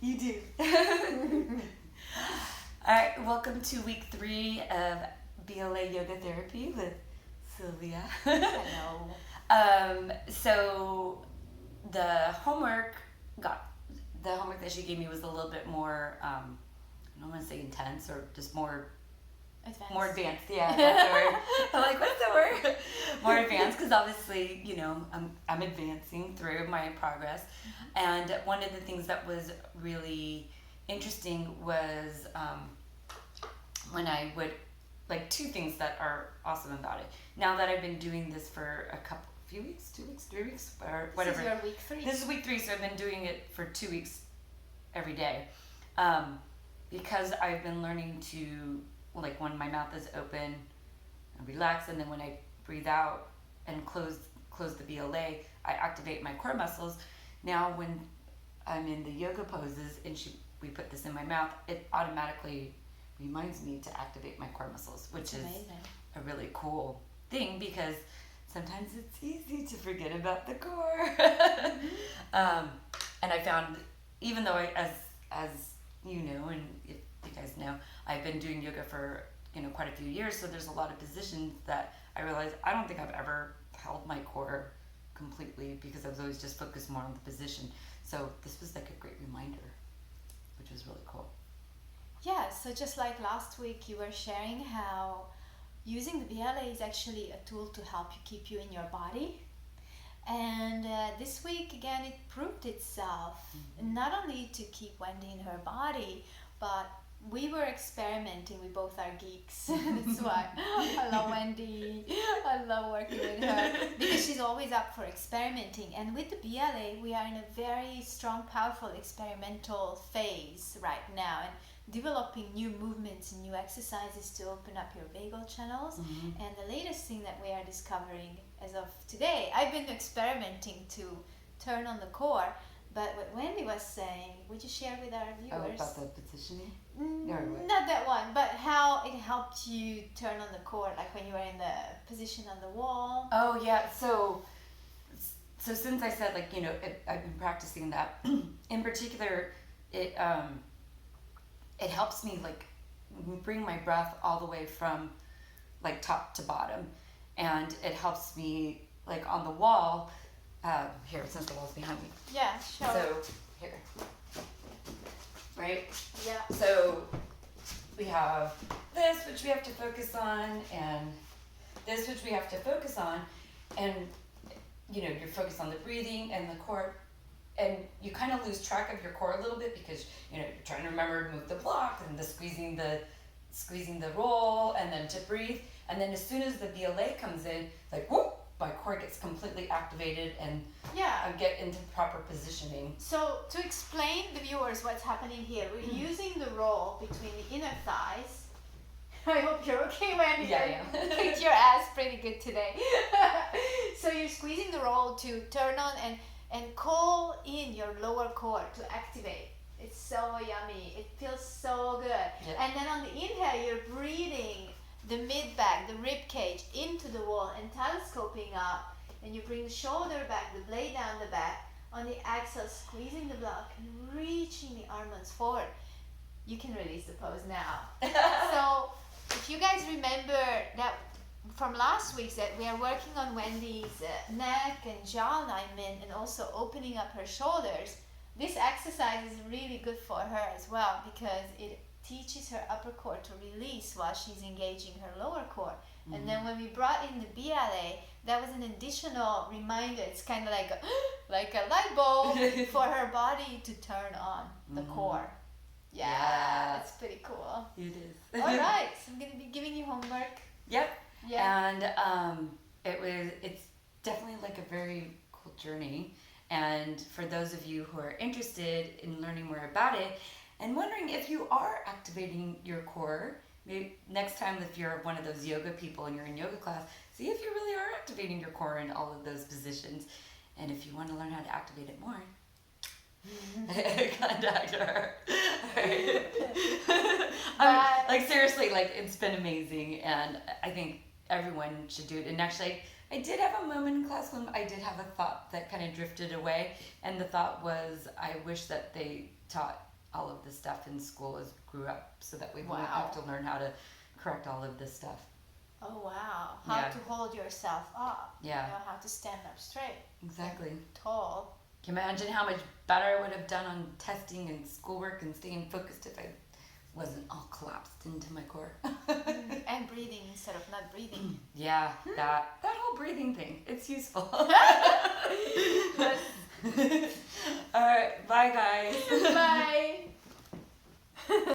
You do. All right, welcome to week 3 of BLA Yoga Therapy with Sylvia. Hello. So the homework that she gave me was a little bit more, I don't want to say intense or just more advanced. Yeah, that's the word. I'm like, what's the word? More advanced, because obviously, I'm advancing through my progress. And one of the things that was really interesting was when I would, like, 2 things that are awesome about it. Now that I've been doing this for few weeks, 2 weeks, 3 weeks, or whatever. This is your week 3. This is week 3, so I've been doing it for 2 weeks every day. Because I've been learning to, like, when my mouth is open and relax, and then when I breathe out and close the BLA, I activate my core muscles. Now when I'm in the yoga poses and we put this in my mouth, it automatically reminds me to activate my core muscles, which is a really cool thing, because sometimes it's easy to forget about the core. And I found, even though as you know, and if you guys know, I've been doing yoga for quite a few years, so there's a lot of positions that I realized I don't think I've ever held my core completely, because I was always just focused more on the position. So this was like a great reminder, which was really cool. Yeah, so just like last week, you were sharing how using the BLA is actually a tool to help you keep you in your body. And this week, again, it proved itself, not only to keep Wendy in her body, but we were experimenting. We both are geeks. That's why I love Wendy. I love working with her, because she's always up for experimenting. And with the BLA, we are in a very strong, powerful experimental phase right now, and developing new movements and new exercises to open up your vagal channels. And the latest thing that we are discovering as of today, I've been experimenting to turn on the core, but what Wendy was saying, would you share with our viewers? Oh, about the positioning? Not that one, but how it helped you turn on the core, like when you were in the position on the wall. Oh yeah, so since I said, like, I've been practicing that, in particular, it helps me, like, bring my breath all the way from, like, top to bottom, and it helps me, like, on the wall. Here, since the wall's behind me. Yeah, sure. So here, right? Yeah. So we have this, which we have to focus on, and this, which we have to focus on, and you're focused on the breathing and the core. And you kind of lose track of your core a little bit, because you're trying to remember to move the block and the squeezing the roll, and then to breathe. And then as soon as the BLA comes in, like, whoop, my core gets completely activated, and I get into proper positioning. So to explain the viewers what's happening here, we're using the roll between the inner thighs. I hope you're okay, Wendy. Yeah. Kicked your ass pretty good today. So you're squeezing the roll to turn on and call in your lower core to activate. It's so yummy. It feels so good. Yep. And then on the inhale, you're breathing the mid-back, the rib cage into the wall and telescoping up. And you bring the shoulder back, the blade down the back. On the exhale, squeezing the block and reaching the arms forward. You can release the pose now. So if you guys remember that from last week, that we are working on Wendy's neck and jaw alignment, and also opening up her shoulders. This exercise is really good for her as well, because it teaches her upper core to release while she's engaging her lower core. And then when we brought in the BLA, that was an additional reminder. It's kind of like a light bulb for her body to turn on the core. Yeah, it's pretty cool. It is. All right, so I'm going to be giving you homework. Yep. Yeah. And it's definitely like a very cool journey. And for those of you who are interested in learning more about it and wondering if you are activating your core, maybe next time if you're one of those yoga people and you're in yoga class, see if you really are activating your core in all of those positions. And if you want to learn how to activate it more, contact her. Like, seriously, like, it's been amazing, and I think everyone should do it. And actually, I did have a moment in class when I did have a thought that kind of drifted away, and the thought was, I wish that they taught all of this stuff in school as we grew up, so that we wouldn't Wow. have to learn how to correct all of this stuff. Oh wow! How Yeah. to hold yourself up? Yeah. You know, how to stand up straight, Exactly. tall. Can you imagine how much better I would have done on testing and schoolwork and staying focused if I wasn't all collapsed into my core? And breathing instead of not breathing. Yeah, that whole breathing thing, it's useful. All right, bye guys. Bye.